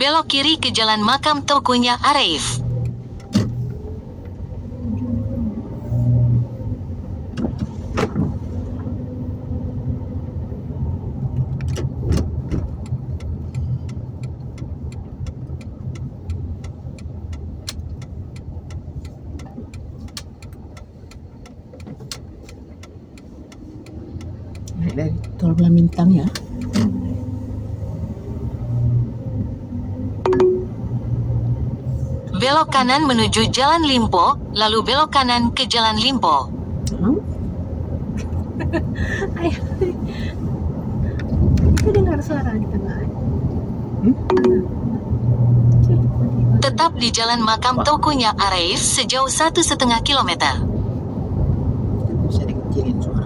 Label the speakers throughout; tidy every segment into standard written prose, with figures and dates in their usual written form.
Speaker 1: Belok kiri ke Jalan Makam Tokunya Arif.
Speaker 2: Dari Tol Blamintang ya.
Speaker 1: Belok kanan menuju Jalan Limpo, lalu belok kanan ke Jalan Limpo.
Speaker 3: Ayo. Kita dengar suara di tengah.
Speaker 1: Tetap di Jalan Makam Tokunya Arif sejauh 1,5 kilometer.
Speaker 2: Bisa dikecilin suara.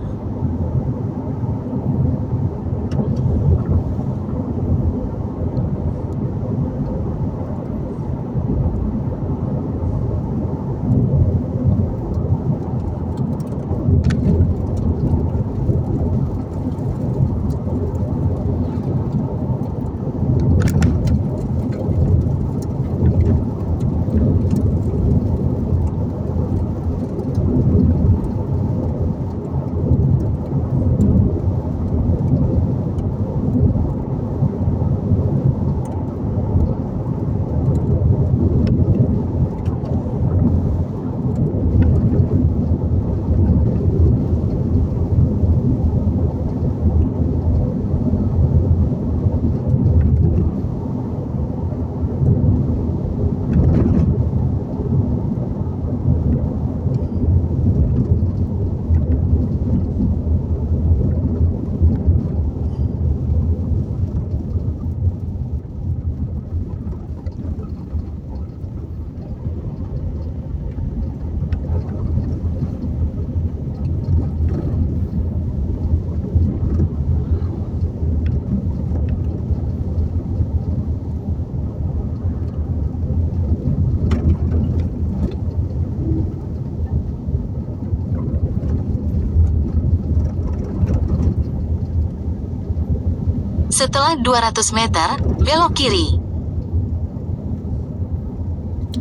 Speaker 1: Setelah 200 meter, belok kiri.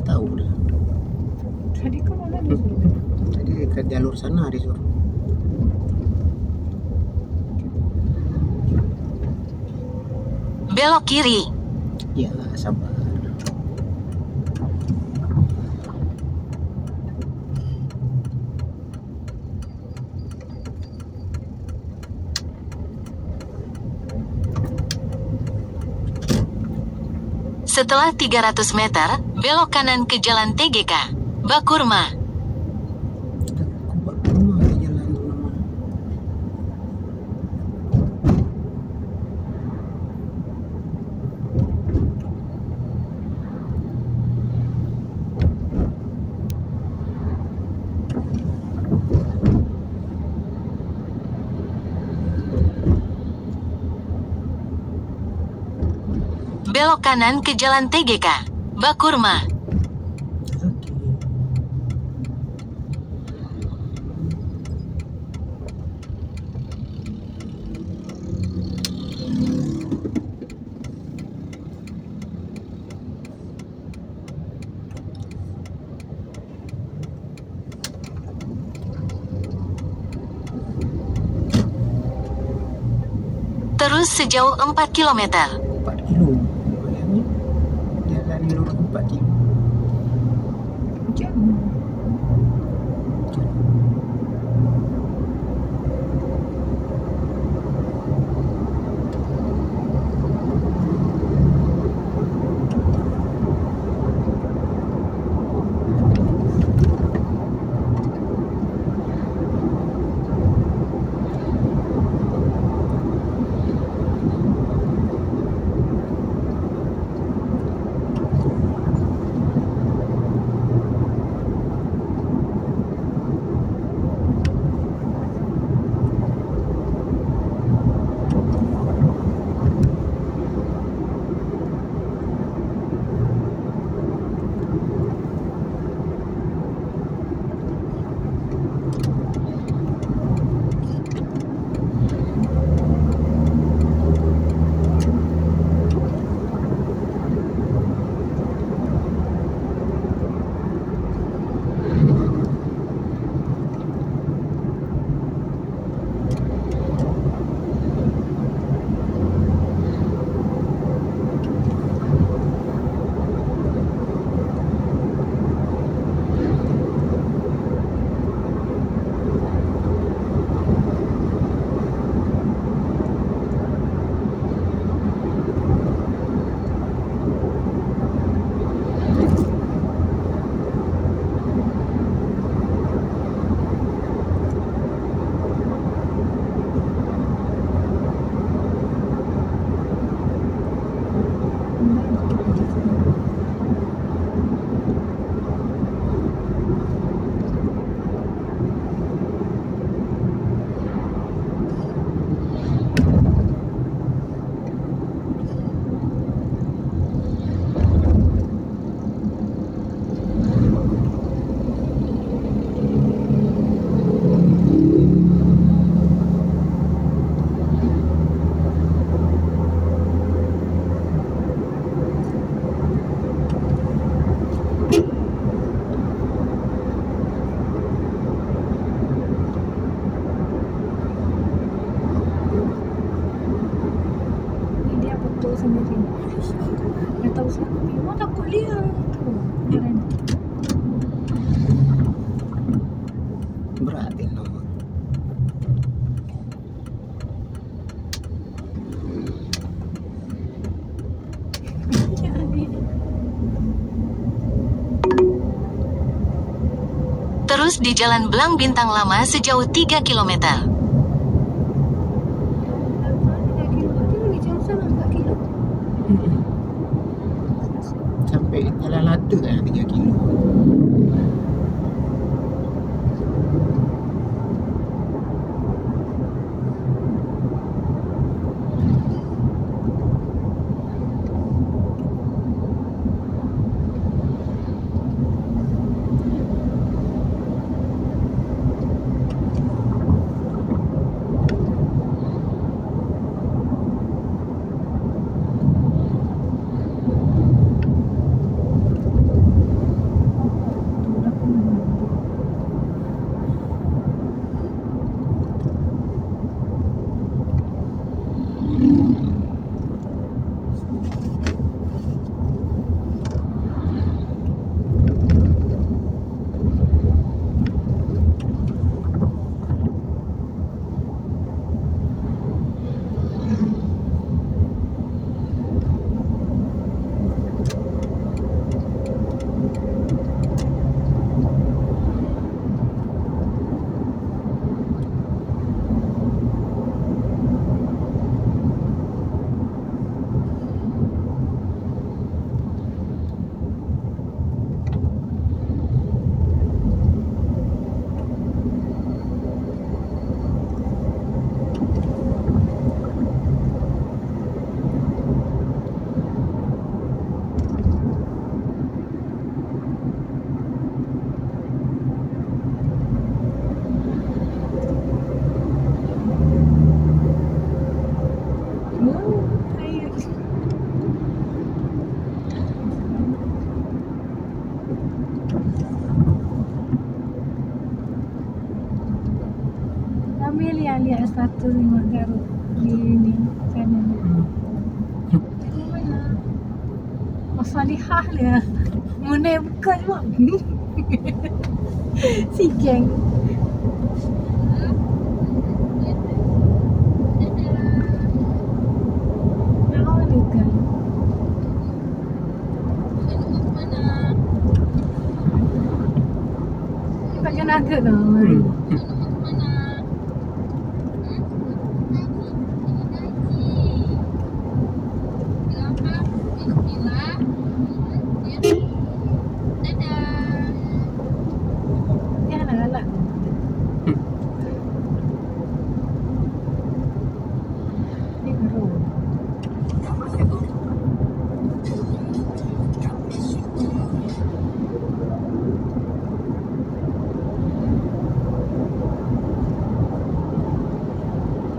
Speaker 2: Tahu udah.
Speaker 3: Tadi kan ada disuruh.
Speaker 2: Tadi ke jalur sana disuruh.
Speaker 1: Belok kiri.
Speaker 2: Ya, sabar.
Speaker 1: Setelah 300 meter, belok kanan ke Jalan TGK, Bakurma.
Speaker 2: Kubak rumah di jalan rumah.
Speaker 1: Belok kanan ke Jalan TGK, Bakurma.
Speaker 2: Oke.
Speaker 1: Terus sejauh 4 kilometer.
Speaker 2: 4 kilo. Bayangin. Jalan lurus 4 kilo.
Speaker 3: Hujan.
Speaker 1: Terus di Jalan Belang Bintang Lama sejauh 3 km.
Speaker 3: 3 kilo. Itu lagi jauh sana 4 kilo.
Speaker 2: Sampai Jalan Lata kan 3 kilo.
Speaker 3: Ramai lihat status ni Mak Garut di ni channel ni. Di mana? Masalihah dia. Mana bukan mak. Si geng. Nak ni kan. Tak kena agak dah. Jangan galak. Ni baru.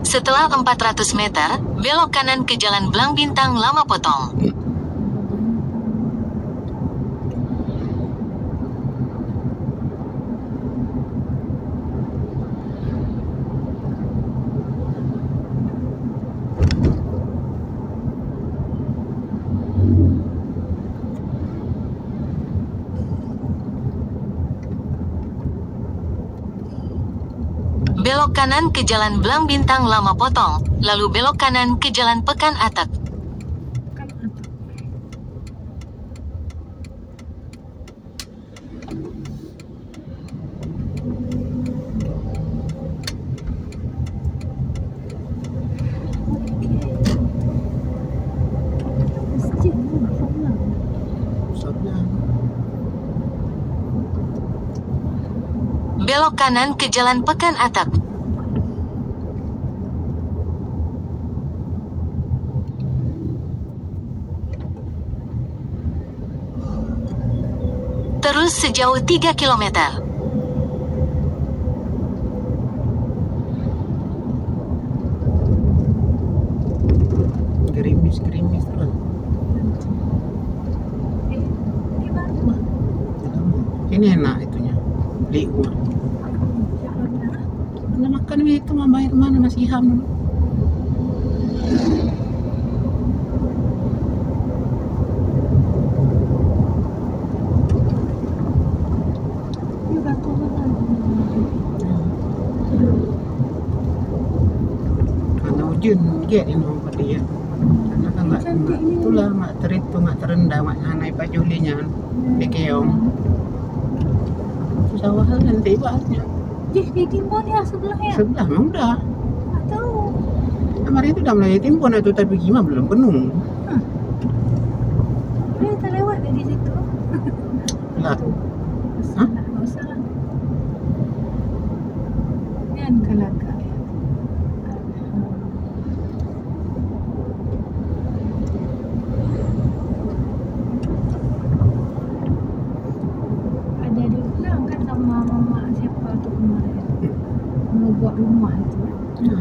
Speaker 1: Setelah 400 meter, belok kanan ke Jalan Belang Bintang Lama Potong. Belok kanan ke Jalan Belang Bintang Lama Potong, lalu belok kanan ke Jalan Pekan Atak.
Speaker 3: Kan ada. Masjid ni masalah.
Speaker 2: Soalnya
Speaker 1: Belok kanan ke Jalan Pekan Atak. Terus sejauh 3 km.
Speaker 2: gerimis-gerimis terus.
Speaker 3: Di mana?
Speaker 2: Ini enak itunya. Liu. Mana makan itu mah bayar mana masih ham dulu. Karena hujan get ini orang dia. Karena kan mak itulah mak teritu mak terendah mak naik pajulinya di keong. sawah nanti banyak.
Speaker 3: Di timbun ya sebelahnya.
Speaker 2: Sebelah memang udah.
Speaker 3: Tak tahu.
Speaker 2: Kemarin itu udah mulai timbun itu tapi gimana belum penuh.
Speaker 3: Dia tak lewat dari situ.
Speaker 2: Lah,
Speaker 3: Salah, tak salah. Kan kelakar. Ada diulang kan sama mama siapa tu kemarin. Mau buat rumah tu.
Speaker 2: ya.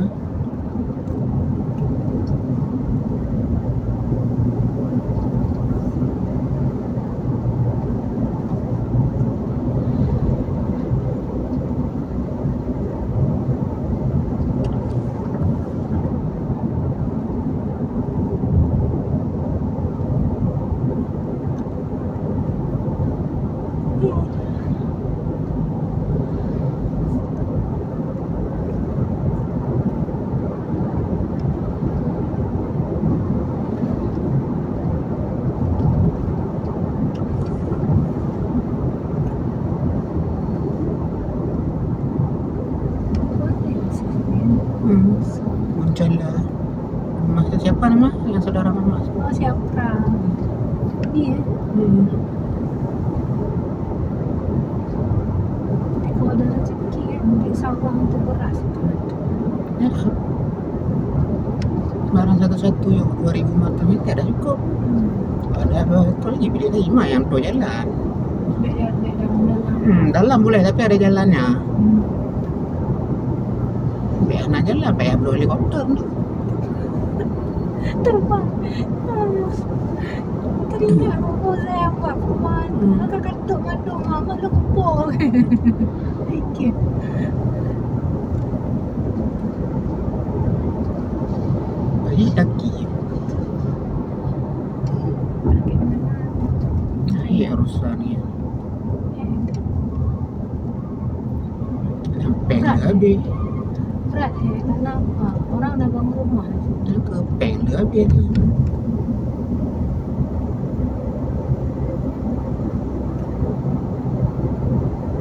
Speaker 2: Muncul lah. Rumah siapa nama? Yang saudara mama.
Speaker 3: Oh siapa? Ni Tapi kalau ada rezeki kan di sawah untuk beras itu.
Speaker 2: Ya. Barang satu-satu yuk 2000 mata meter dah cukup. Ada betul lagi pilih lima yang tu jalan.
Speaker 3: Baik dalam.
Speaker 2: Dalam boleh tapi ada jalannya. Biar nak jalan payah perlu helikopter ni.
Speaker 3: Terbang. Teringat rumah saya buat perumahan. Agak katuk mandung amat lah kupur. Fikir.
Speaker 2: Bagi kaki. Ya rusak ni. Sampai dah habis.
Speaker 3: Berat kenapa? Orang dah bangun rumah.
Speaker 2: Yang kepeng dah habis tu.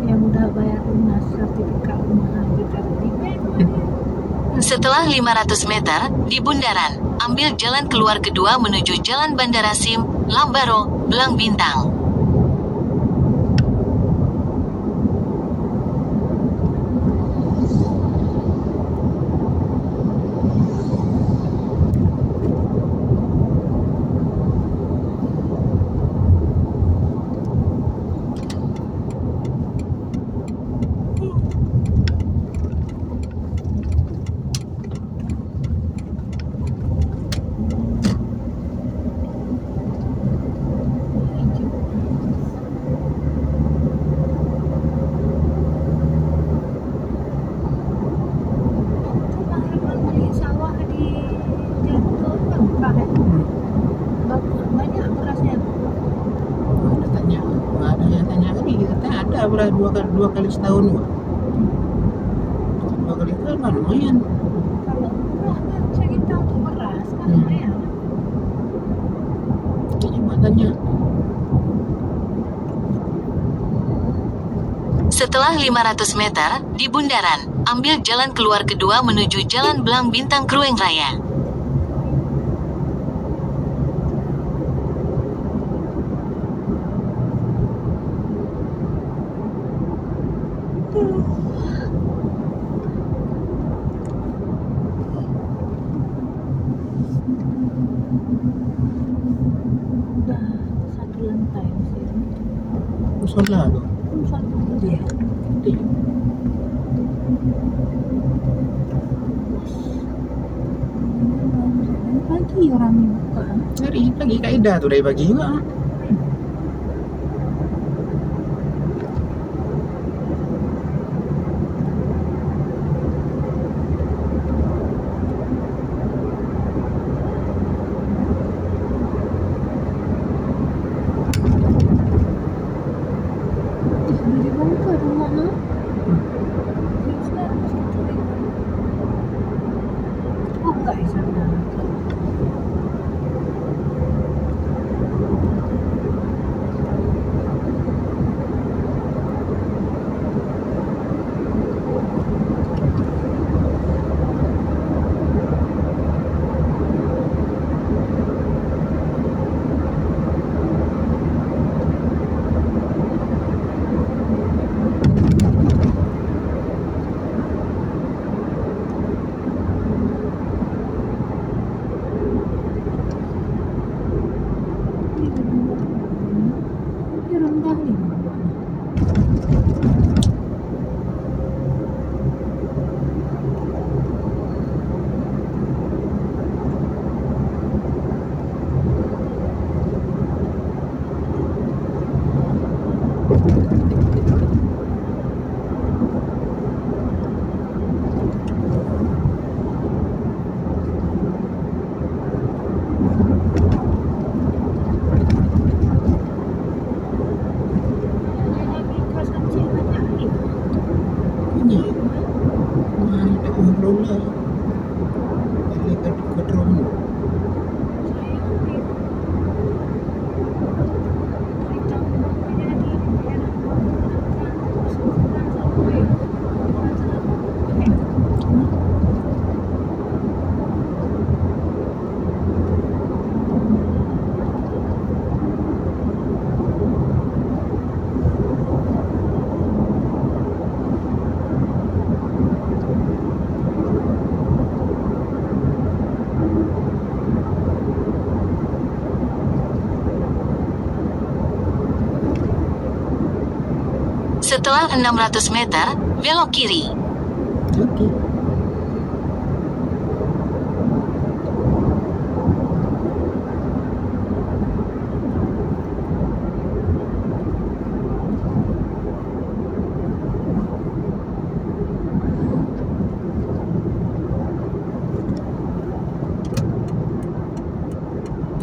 Speaker 3: Yang udah bayar lunas sertifikat rumah kita di bank.
Speaker 1: Setelah 500 meter, di bundaran, ambil jalan keluar kedua menuju Jalan Bandara Sim, Lambaro, Belang Bintang.
Speaker 2: Beras dua kali setahun juga. 2 kali setahun kan lumayan.
Speaker 3: Kalau murah kan cerita untuk beras kan lumayan.
Speaker 2: Jadi buat tanya.
Speaker 1: Setelah 500 meter, di bundaran, ambil jalan keluar kedua menuju Jalan Belang Bintang Krueng Raya.
Speaker 3: Dah satu lantai mesin.
Speaker 2: Musola tu.
Speaker 3: Satu dia.
Speaker 2: Gede.
Speaker 3: Pagi orang ni buka.
Speaker 2: Dari pagi kaedah tu dari pagi juga.
Speaker 3: Dari bangka rumah ha? Oh enggak di sana.
Speaker 2: baru lah balik ke drone.
Speaker 1: Setelah 600 meter, belok kiri.
Speaker 2: Oke.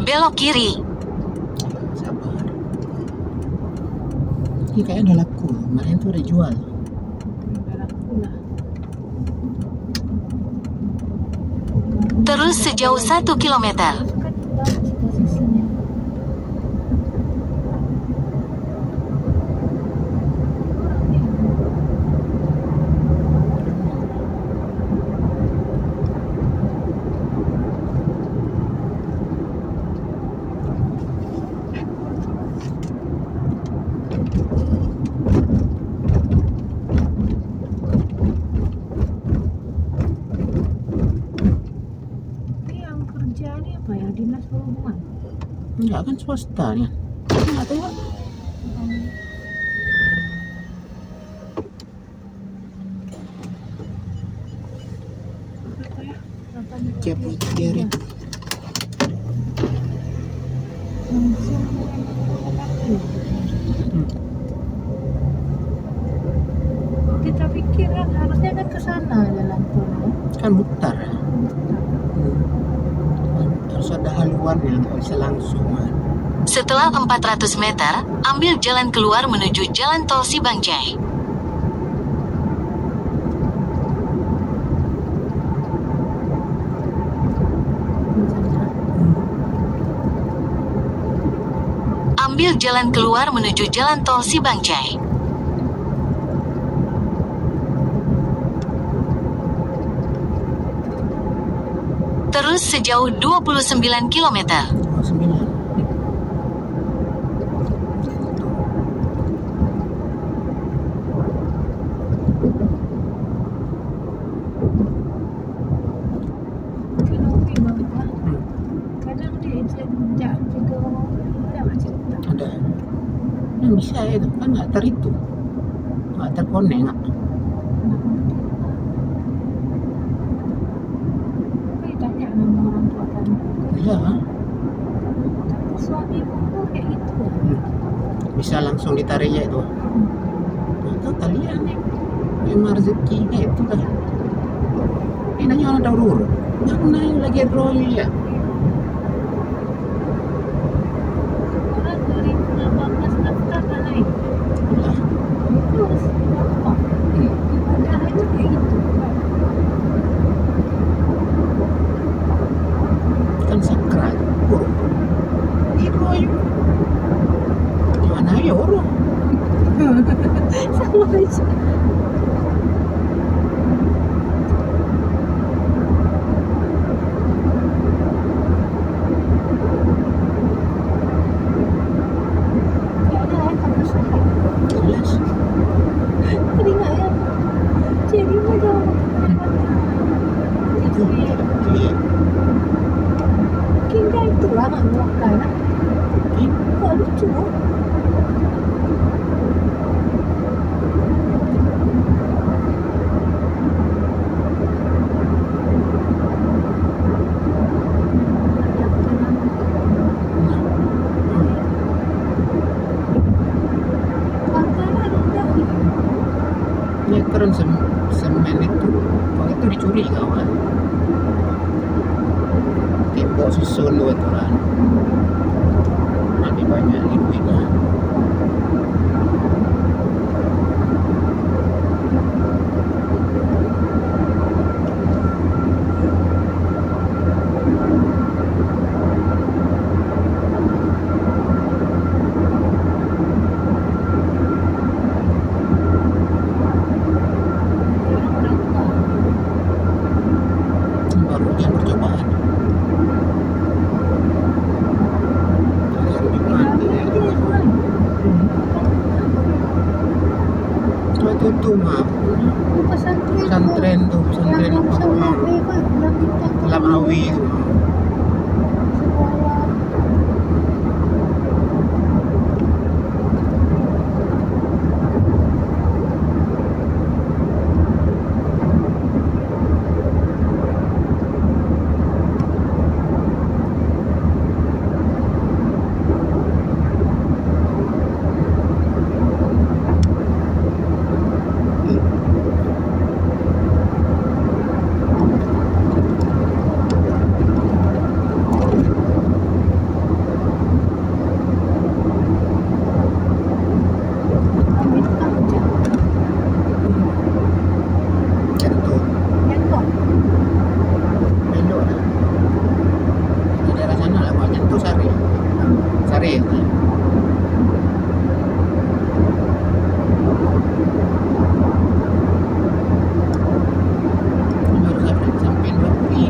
Speaker 1: Belok kiri.
Speaker 2: Sabar. Ini kayaknya udah laku. Kemarin tuh udah jual.
Speaker 1: Terus sejauh 1 kilometer.
Speaker 3: Dinas perhubungan.
Speaker 2: Enggak kan swasta ya. Enggak tahu. Cep biarin.
Speaker 3: Kita pikir kan harusnya kan ke sana jalan tol.
Speaker 2: Kan mutar. Harus ada haluannya, nggak bisa langsung.
Speaker 1: Setelah 400 meter, ambil jalan keluar menuju Jalan Tol Sibangjai. Ambil jalan keluar menuju Jalan Tol Sibangjai. Terus sejauh 29 km.
Speaker 2: 9.
Speaker 3: Kadang dia jejak juga ada nggak cerita?
Speaker 2: Ada. Yang bisa ya itu kan nggak itu, nggak terkonek nggak.
Speaker 3: Tapi tanya nama orang tua kamu.
Speaker 2: Iya.
Speaker 3: Kata suami ibu kayak gitu ya.
Speaker 2: Bisa langsung ditarik ya itu. Itu kalian nih memang rezekinya itu kan. Ini nanya orang tahu dulu. Nggak nanya lagi roy ya.
Speaker 3: Orang 2018 daftar dan naik.
Speaker 2: Lah.
Speaker 3: Itu harus apa? Ibadah itu kayak gitu.
Speaker 2: Kan sakral. Itu ayo. Gimana ya orang?
Speaker 3: Sama aja. Ya ada ya kamu suka.
Speaker 2: Jelas.
Speaker 3: Tadi nggak ya? Jadi nggak jauh.
Speaker 2: Itu iya.
Speaker 3: Kita itu lah nggak melakukan. Kok lucu?
Speaker 2: Ya keren semen itu. Kalau itu dicuri kawan. Tembok susun dua turan. Nanti banyak duitnya. Itu mah
Speaker 3: Pesantren.
Speaker 2: pesantren tuh, pesantren
Speaker 3: Yang
Speaker 2: apa?
Speaker 3: Selawi kan, yang kita
Speaker 2: Lam Awi itu.
Speaker 3: sekolah. Ambil aja.
Speaker 2: Contoh
Speaker 3: Nyentuh.
Speaker 2: belok lah. Di daerah sana lah, banyak tuh Sari. Sari ya. Ini baru sampai Bapuri.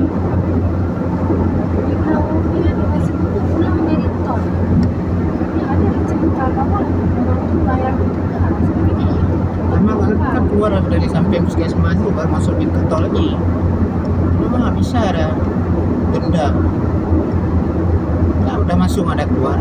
Speaker 3: Di Pulau dia dikasih buku pulang dari tol. Ya ada cerita apa? Orang tu bayar itu kan.
Speaker 2: Karena kan keluar dari samping puskesmas itu baru masuk pintu tol lagi. Memang nggak bisa ada denda. Nah, udah masuk ada keluar.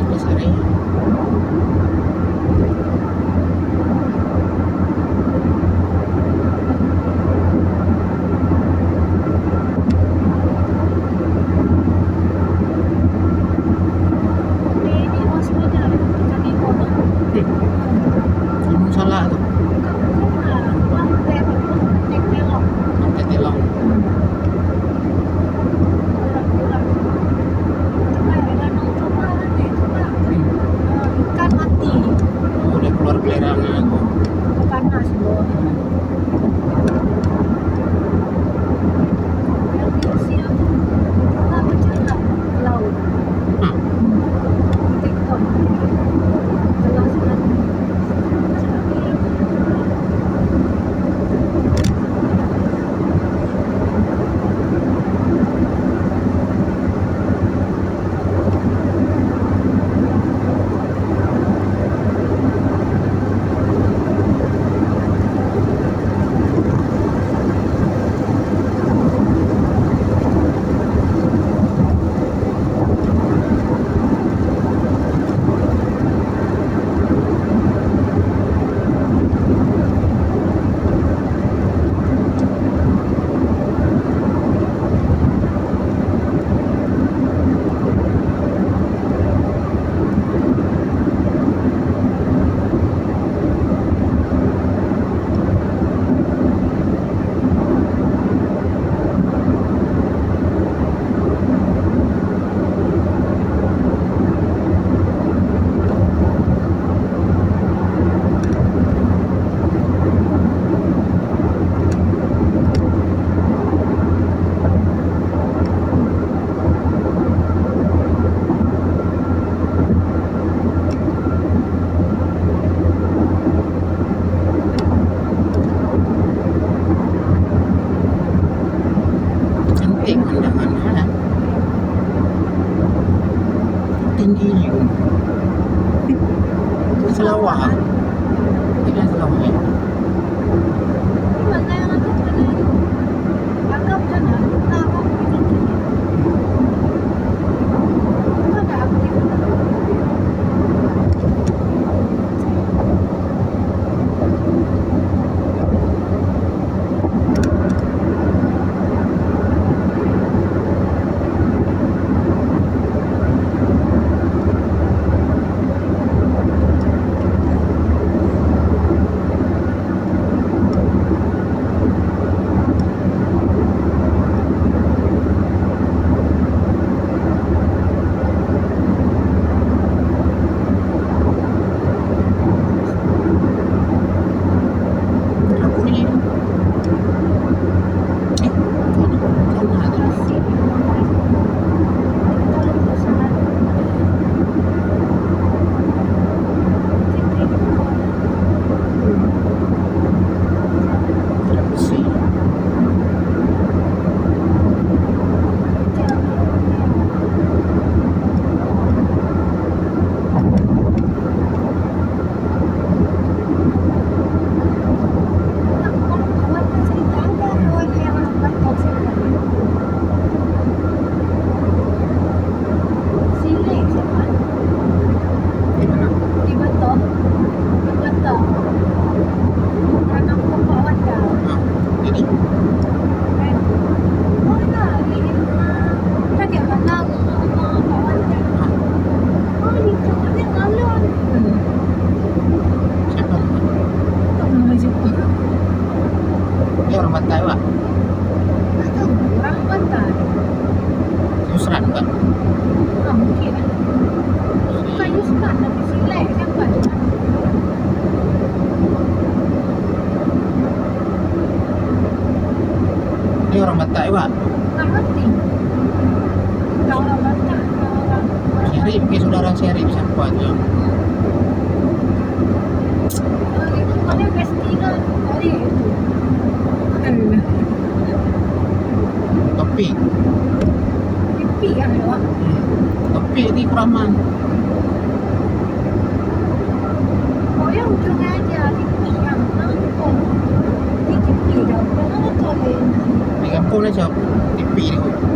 Speaker 2: Di Sari.
Speaker 3: Ini masuk aja. Kita di kota.
Speaker 2: Kamu salah tuh.
Speaker 3: Lantai belok.
Speaker 2: Sampai Telong.
Speaker 3: Ikan mati.
Speaker 2: Oh, udah keluar pelerangan.
Speaker 3: Panas loh. Yang diisi itu kita berjalan ke laut.
Speaker 2: Hah,
Speaker 3: TikTok. Telah sudah.
Speaker 2: cantik pemandangannya. Tinggi juga. Selawah. Tidak selawah ya.
Speaker 3: Mana yang ada mana? Anggap sana. Anggap begitu. Mana aktif? balik tu. Alah,
Speaker 2: Topik.
Speaker 3: pipi lah tu.
Speaker 2: Topik di Kuraman.
Speaker 3: Oh, yang ujung aja pipi yang nangkong. Pipi dah. Kenapa tu lain?
Speaker 2: Di kampung dah siap. TV ni.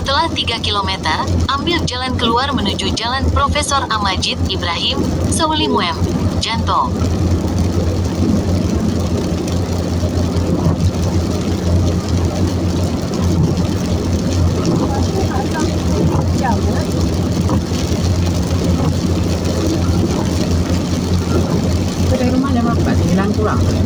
Speaker 1: Setelah 3 kilometer, ambil jalan keluar menuju Jalan Profesor Amajid Ibrahim, Saulimuem, Janto.
Speaker 3: Jauh lah.
Speaker 2: Dari rumah jam 4, 9 pulang kan?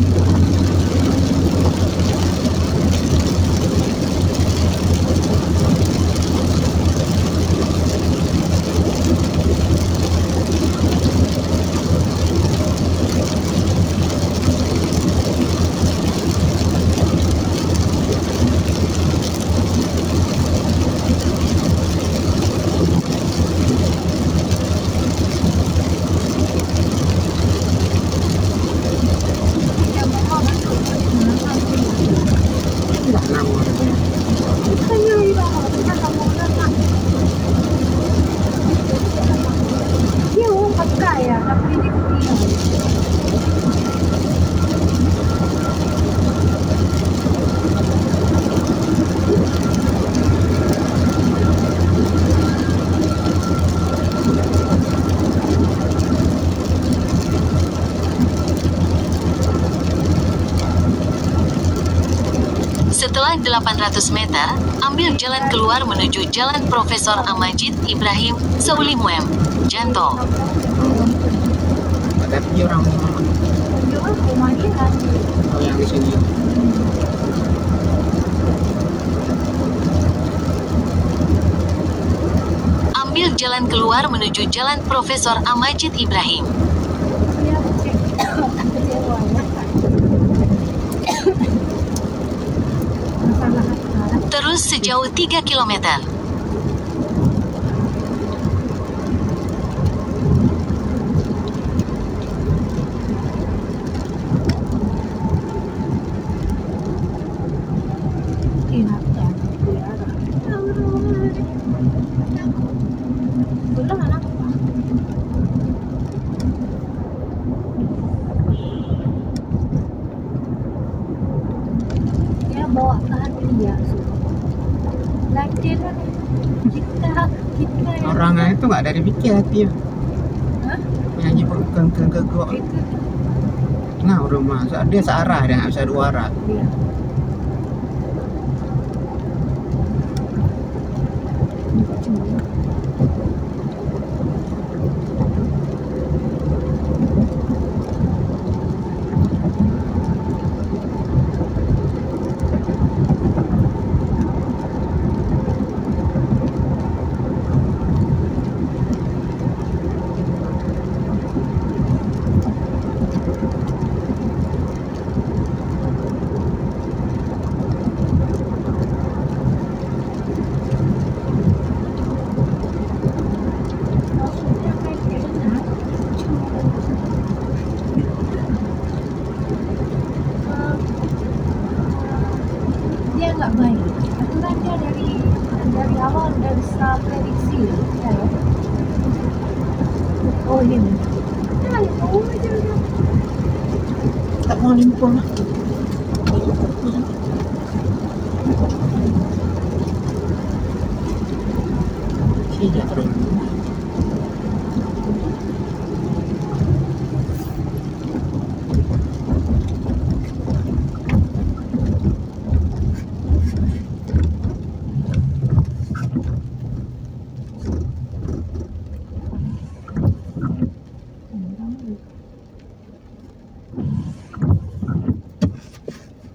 Speaker 3: Ya mama masuk
Speaker 2: Enggak 6 orang.
Speaker 3: kayu iba kita kamu nak dia orang pakai ya tapi ini dia
Speaker 1: Setelah 800 meter, ambil jalan keluar menuju Jalan Profesor Amajid Ibrahim, Saulimuem, Janto.
Speaker 2: Tapi orang
Speaker 3: dia rumah dia kan
Speaker 2: yang di sini.
Speaker 1: Ambil jalan keluar menuju Jalan Profesor Amajid Ibrahim.
Speaker 3: dia cek kecewa ya masalah apa
Speaker 1: Terus sejauh 3 kilometer.
Speaker 3: Iya, ya. Belum anak. Dia bawa ke hati ya. Latihan kan kita yang
Speaker 2: Orangnya itu nggak dari pikir hati ya.
Speaker 3: Hah?
Speaker 2: Nyanyi ke gua.
Speaker 3: Itu
Speaker 2: Nah rumah dia searah, dia nggak bisa dua arah.
Speaker 3: dia. Cuma maksudnya kayak gimana? Eh, dia nggak baik. Aturan dia dari awal udah bisa prediksi ya. Oh ini. Ya, oh aja udah.
Speaker 2: Tak mau limpah. Tidak terus.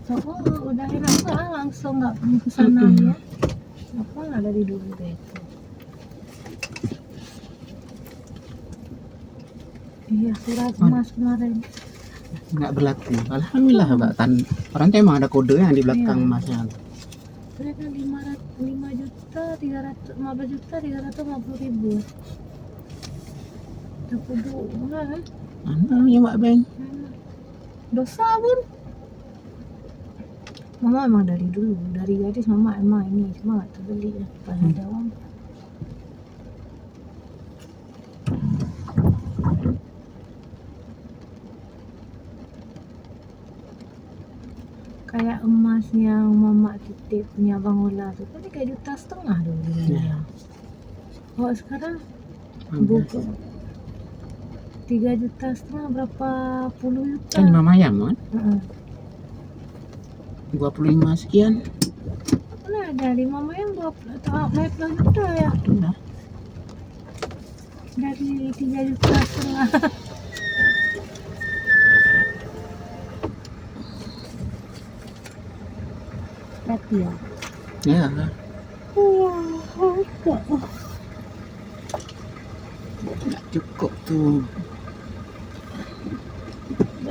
Speaker 3: Oh, udah enak lah langsung nggak ke sana ya. Apa nggak dari dulu deh itu. Iya surat mas kemarin.
Speaker 2: Nggak berlaku. Alhamdulillah Pak. Orang tuh emang ada kode yang di belakang
Speaker 3: Iya.
Speaker 2: masnya.
Speaker 3: Ternyata 5 juta 315 juta 350.000. Udah kudu enggak kan?
Speaker 2: Ya Mbak Beng.
Speaker 3: Dosa pun. Mama emang dari dulu, dari gadis mama emang ini cuma nggak terbeli ya pas ada uang. Kayak emas pas yang mama titip punya Bang Ola tuh kan 3,5 juta dulu belinya. Kalau sekarang buku 3,5 juta berapa puluh juta.
Speaker 2: Kan mama ayam kan?
Speaker 3: Heeh.
Speaker 2: 25 sekian.
Speaker 3: Mana ada di mama yang 20 atau 40 juta ya?
Speaker 2: Udah.
Speaker 3: Dari 3,5 juta. Tapi ya.
Speaker 2: Ya. Nggak cukup tuh.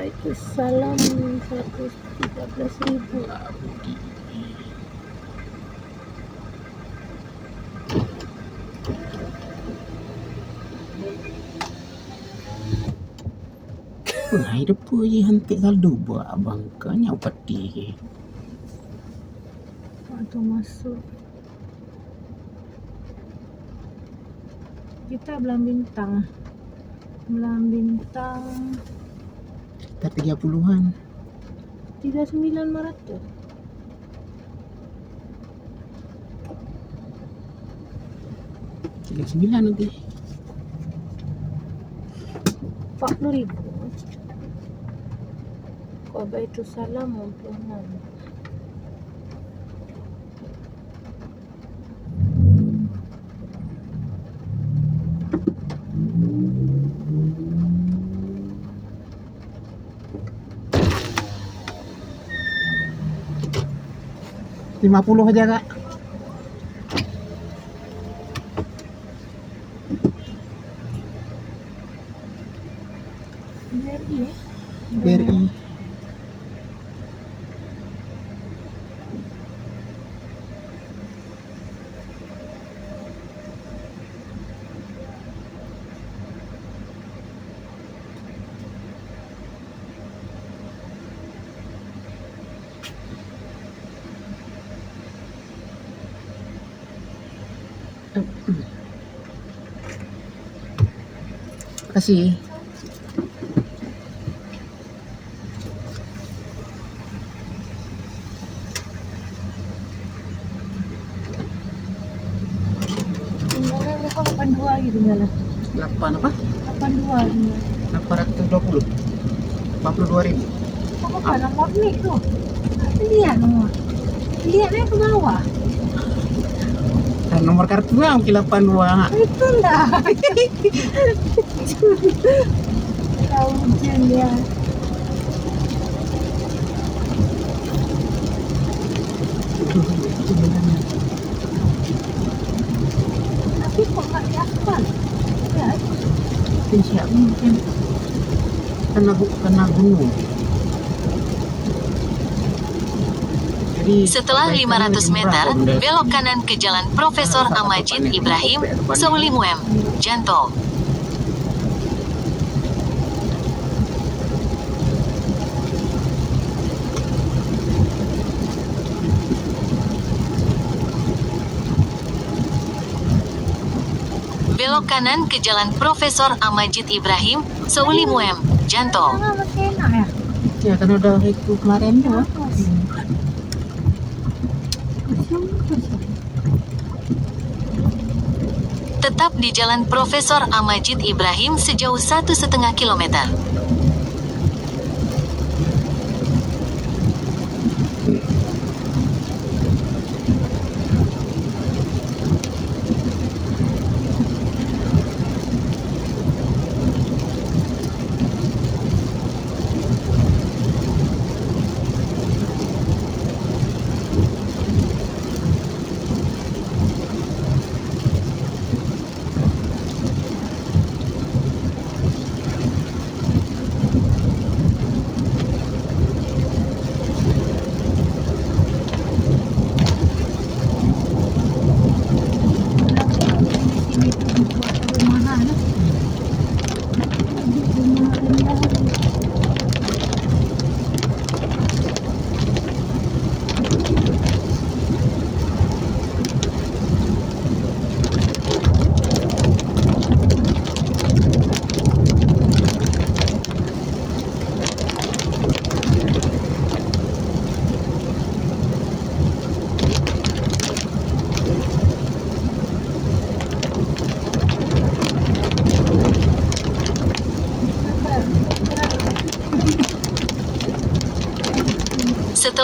Speaker 3: Waalaikumsalam 113.000.
Speaker 2: Wah, hidup puji hantik saldo buat abang kanya peti.
Speaker 3: Waktu masuk kita belam bintang
Speaker 2: Sekitar 30-an.
Speaker 3: 39,500.
Speaker 2: Tiga 9 nanti.
Speaker 3: 40.000. Waalaikumsalam 66.
Speaker 2: $50 aja kak.
Speaker 3: BRI ya?
Speaker 2: BRI. Kasih.
Speaker 3: Tinggalnya berapa 82 gitu enggak lah?
Speaker 2: 8 apa?
Speaker 3: 82 gitu.
Speaker 2: 820. 42.000.
Speaker 3: Kok apa nomor nih tuh? Lihat nomor. Lihatnya ke bawah.
Speaker 2: Dan nomor kartu yang 82.
Speaker 3: Itu lah. Tahu hujan ya. Tapi kok nggak di aspal? Ya,
Speaker 2: Mungkin siap mungkin kena gunung. Jadi
Speaker 1: Setelah 500 meter, belok kanan ke Jalan Profesor Amajid Ibrahim, Saulimuem, Janto. Belok kanan ke Jalan Profesor Amajid Ibrahim, Saulimuem, Janto.
Speaker 3: masih enak ya.
Speaker 2: ya kan udah itu kemarin tuh.
Speaker 1: Tetap di Jalan Profesor Amajid Ibrahim sejauh 1,5 kilometer.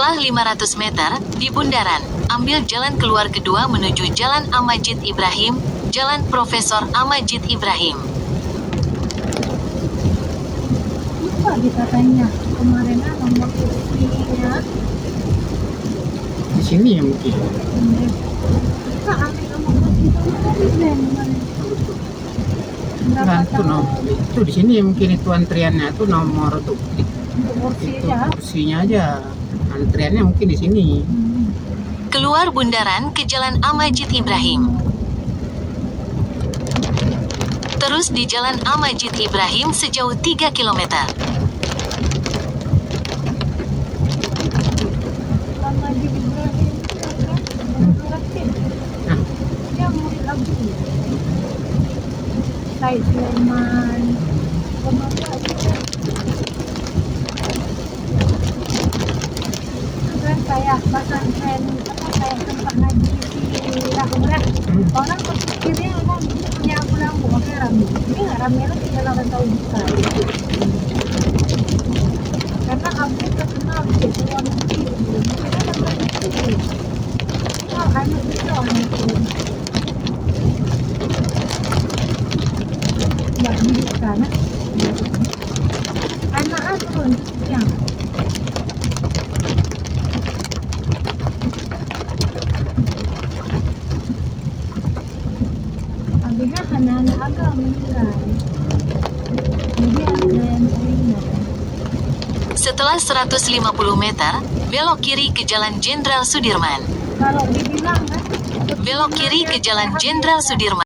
Speaker 1: Setelah 500 meter, di bundaran, ambil jalan keluar kedua menuju Jalan Amajid Ibrahim, Jalan Profesor Amajid Ibrahim.
Speaker 3: Lupa ditanya kemarin nomor kursinya.
Speaker 2: Di sini ya mungkin.
Speaker 3: Kita ambil nomor kursi tadi kemarin.
Speaker 2: Kan itu itu di sini ya mungkin itu antriannya itu nomor tuh.
Speaker 3: Untuk kursi
Speaker 2: Itu
Speaker 3: aja.
Speaker 2: kursinya aja. Antriannya mungkin di sini.
Speaker 1: Keluar bundaran ke Jalan Amajid Ibrahim. Terus di Jalan Amajid Ibrahim sejauh 3 km.
Speaker 3: Sama di Ibrahim itu kan praktis.
Speaker 2: Nah,
Speaker 3: Dia murid Abu. Said Sulaiman. Pemandu juga. Kan kayak pesantren apa kayak tempat ngaji di Lahore. Orang berpikirnya kan punya lampu oke rame. Ini nggak rame lagi kalau orang tahu buka. Karena Abu terkenal di luar negeri. Kita dapat itu. Oh, anak itu orang itu. Nggak di sana. Anak turun yang. Akhirnya anak-anak agak meninggal. Jadi ada yang meninggal.
Speaker 1: Setelah 150 meter, belok kiri ke Jalan Jenderal Sudirman.
Speaker 3: Kalau dibilang kan
Speaker 1: Belok kiri ke Jalan Jenderal Sudirman.